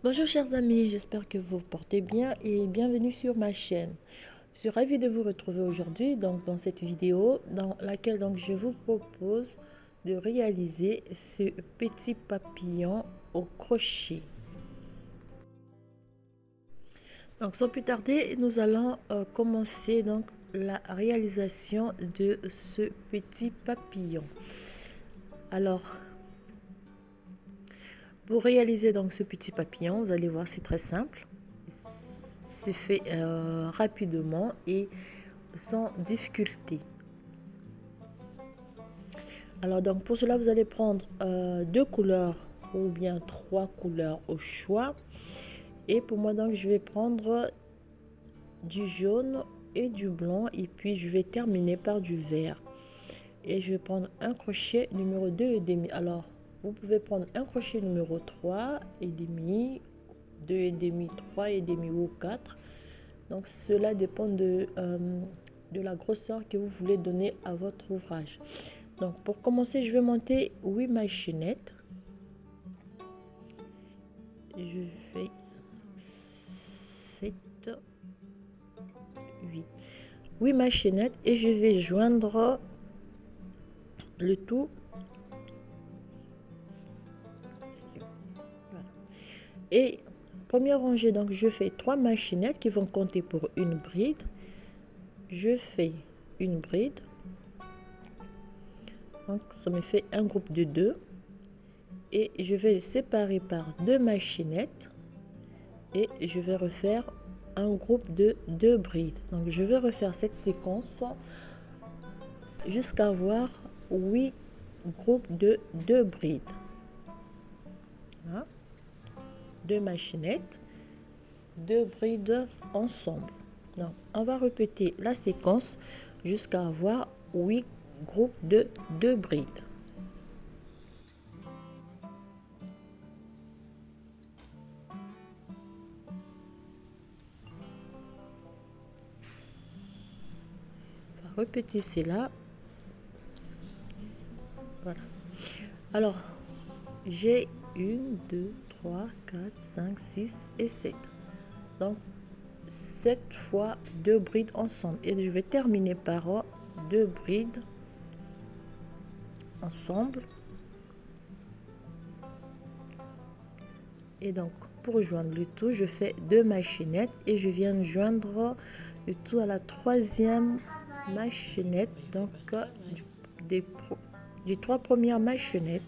Bonjour chers amis, j'espère que vous vous portez bien et bienvenue sur ma chaîne. Je suis ravie de vous retrouver aujourd'hui dans cette vidéo dans laquelle je vous propose de réaliser ce petit papillon au crochet. Donc sans plus tarder, nous allons commencer la réalisation de ce petit papillon. Alors, pour réaliser ce petit papillon, vous allez voir, c'est très simple. Se fait rapidement et sans difficulté. Alors pour cela, vous allez prendre deux couleurs ou bien trois couleurs au choix. Et pour moi, je vais prendre du jaune et du blanc, et puis je vais terminer par du vert. Et je vais prendre un crochet numéro 2 et demi. Alors, vous pouvez prendre un crochet numéro 3 et demi, 2 et demi, 3 et demi ou 4. Donc cela dépend de la grosseur que vous voulez donner à votre ouvrage. Donc pour commencer, je vais monter 8 mailles chaînettes. Je fais 7, 8 mailles chaînettes et je vais joindre le tout. Voilà. Et première rangée, je fais 3 mailles chaînettes qui vont compter pour une bride. Je fais une bride. Donc ça me fait un groupe de 2 et je vais les séparer par 2 mailles chaînettes et je vais refaire un groupe de 2 brides. Donc je vais refaire cette séquence jusqu'à avoir 8 groupes de 2 brides. Voilà. 2 mailles chaînettes, 2 brides ensemble. Donc on va répéter la séquence jusqu'à avoir 8 groupes de 2 brides. On va répéter cela. Voilà. Alors, j'ai 1, 2, 3, 4, 5, 6 et 7. Donc, 7 fois 2 brides ensemble. Et je vais terminer par 2 brides ensemble. Et donc, pour joindre le tout, je fais 2 mailles chaînettes et je viens de joindre le tout à la 3e maille chaînette, donc des 3 premières mailles chaînettes.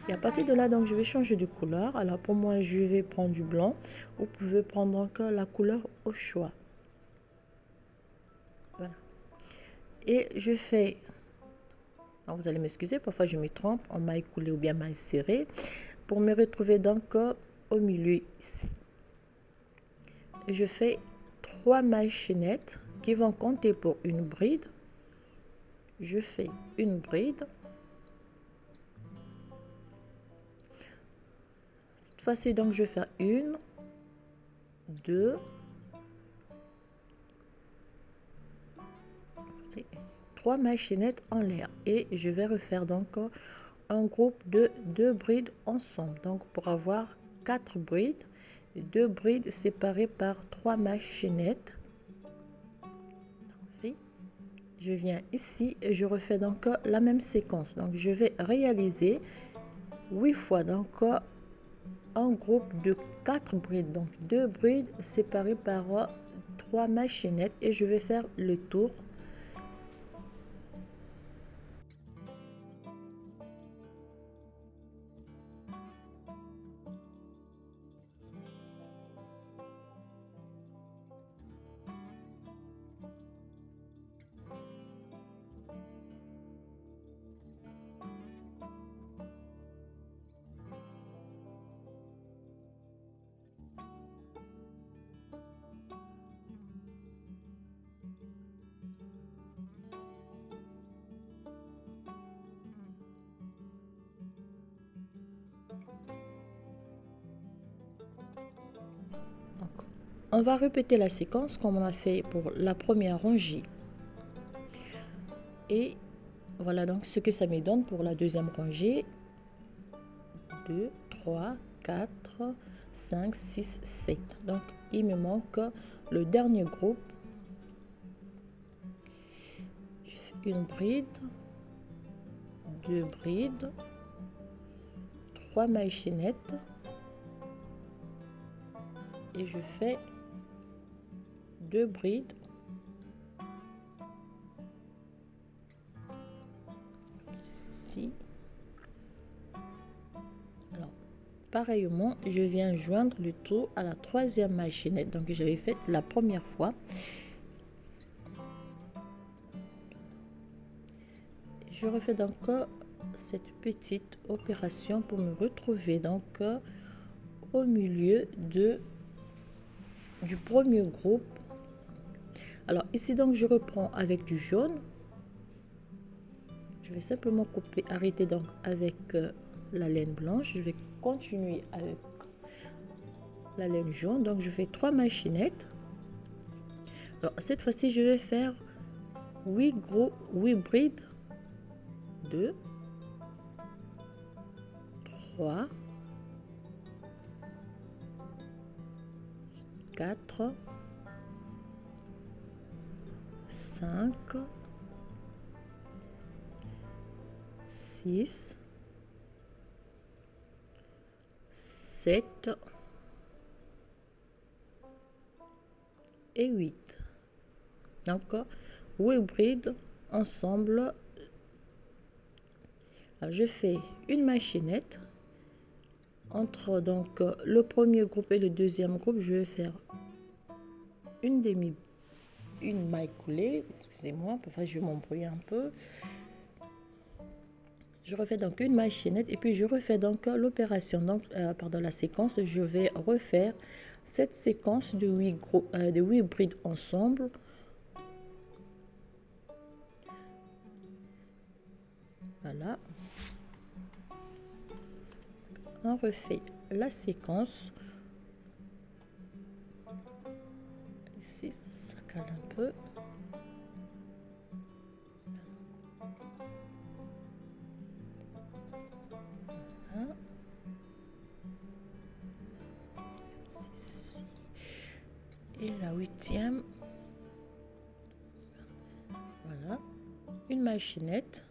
Et à partir de là, je vais changer de couleur. Alors pour moi, je vais prendre du blanc. Vous pouvez prendre la couleur au choix. Voilà. Et je fais... Alors vous allez m'excuser, parfois je me trompe en maille coulée ou bien maille serrée. Pour me retrouver au milieu, je fais 3 mailles chaînettes qui vont compter pour une bride. Je fais une bride. Cette fois-ci, je vais faire 1, 2, 3 mailles chaînettes en l'air. Et je vais refaire un groupe de 2 brides ensemble. Donc pour avoir 4 brides, 2 brides séparées par 3 mailles chaînettes. Je viens ici et je refais la même séquence. Donc je vais réaliser 8 fois un groupe de 4 brides. Donc 2 brides séparées par 3 mailles chaînettes et je vais faire le tour. On va répéter la séquence comme on a fait pour la première rangée. Et voilà ce que ça me donne pour la deuxième rangée. 2, 3, 4, 5, 6, 7. Donc, il me manque le dernier groupe. Une bride, 2 brides, 3 mailles chaînettes et je fais 2 brides, ici. Alors, pareillement, je viens joindre le tout à la 3e maille chaînette, donc j'avais fait la première fois. Je refais donc cette petite opération pour me retrouver donc au milieu du premier groupe. Alors ici donc je reprends avec du jaune. Je vais simplement couper, arrêter donc avec la laine blanche. Je vais continuer avec la laine jaune. Donc je fais 3 mailles chaînettes. Alors cette fois-ci je vais faire 8 brides. 2, 3, 4, 5, 6, 7 et 8. Donc 8 brides ensemble. Alors, je fais une maille chaînette entre donc le premier groupe et le deuxième groupe. Je vais faire une maille coulée, excusez-moi, parfois je vais m'embrouiller un peu. Je refais donc une maille chaînette et puis je refais donc l'opération, donc pardon, la séquence. Je vais refaire cette séquence de 8 brides ensemble. Voilà. On refait la séquence. Ici, ça cale un peu. Voilà. Ici. Et la 8e. Voilà. Une maille chaînette.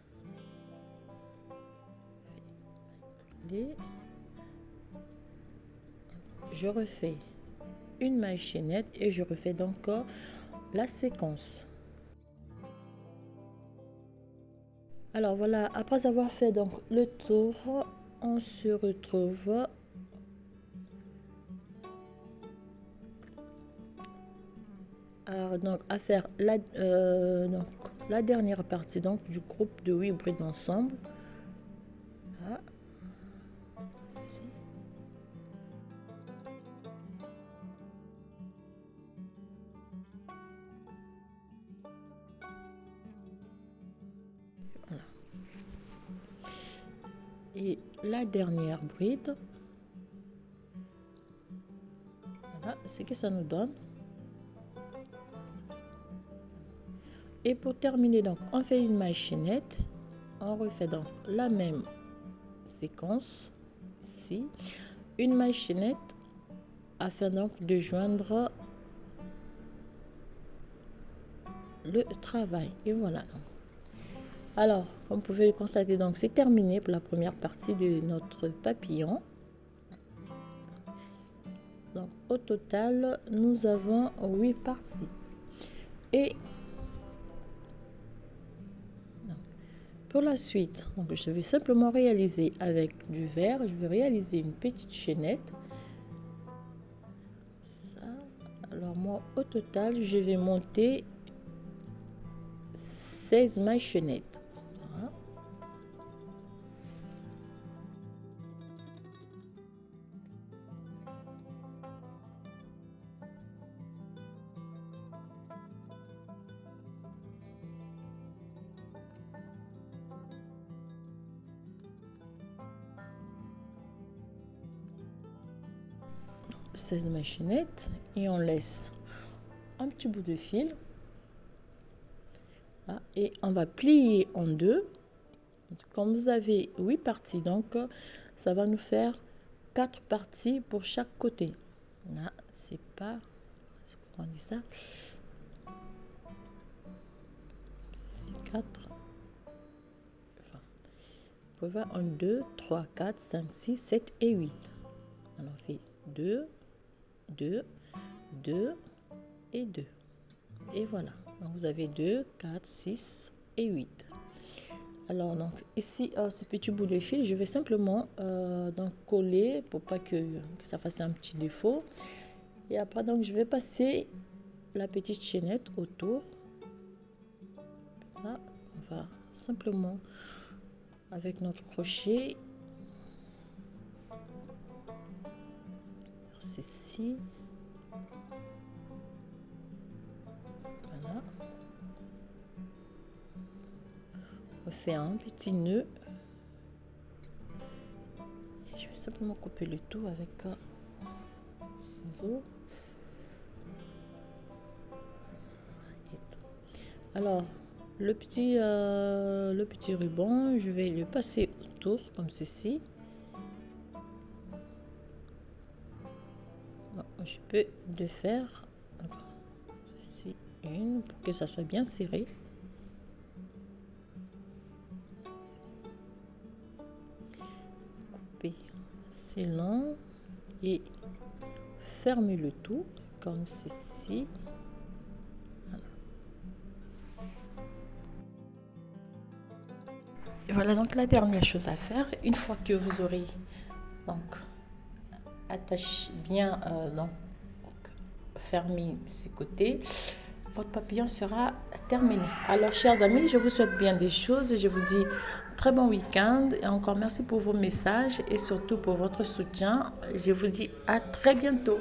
Je refais une maille chaînette et je refais donc la séquence. Alors voilà, après avoir fait donc le tour, on se retrouve à faire la dernière partie donc du groupe de 8 brides ensemble. Là. Voilà. Et la dernière bride, voilà ce que ça nous donne. Et pour terminer, donc on fait une maille chaînette, on refait donc la même séquence ici, une maille chaînette afin donc de joindre le travail. Et voilà. Alors, comme vous pouvez le constater, donc c'est terminé pour la première partie de notre papillon. Donc au total, nous avons 8 parties. Et pour la suite, donc je vais simplement réaliser avec du vert, je vais réaliser une petite chaînette. Ça. Alors moi, au total, je vais monter 16 mailles chaînettes. Voilà. Mailles chaînettes et on laisse un petit bout de fil. Là, et on va plier en deux. Comme vous avez 8 parties, donc ça va nous faire 4 parties pour chaque côté. Là, c'est pas... On dit ça. C'est 4. Enfin, vous pouvez voir 1, 2, 3, 4, 5, 6, 7 et 8. Alors, on fait 2, 2, 2 et 2. Et voilà. Donc, vous avez 2, 4, 6 et 8. Alors, donc, ici, ce petit bout de fil, je vais simplement donc, coller pour pas que ça fasse un petit défaut. Et après, donc, je vais passer la petite chaînette autour. Ça, on va simplement, avec notre crochet, faire ceci. Voilà. On fait un petit nœud. Et je vais simplement couper le tout avec un ciseau. Alors, le petit ruban, je vais le passer autour comme ceci. Bon, je peux le faire ceci, une pour que ça soit bien serré. Couper assez lent et fermer le tout comme ceci. Et voilà donc la dernière chose à faire, une fois que vous aurez donc attaché bien donc fermé ce côté, votre papillon sera terminé. Alors chers amis, je vous souhaite bien des choses, je vous dis très bon week-end et encore merci pour vos messages et surtout pour votre soutien. Je vous dis à très bientôt.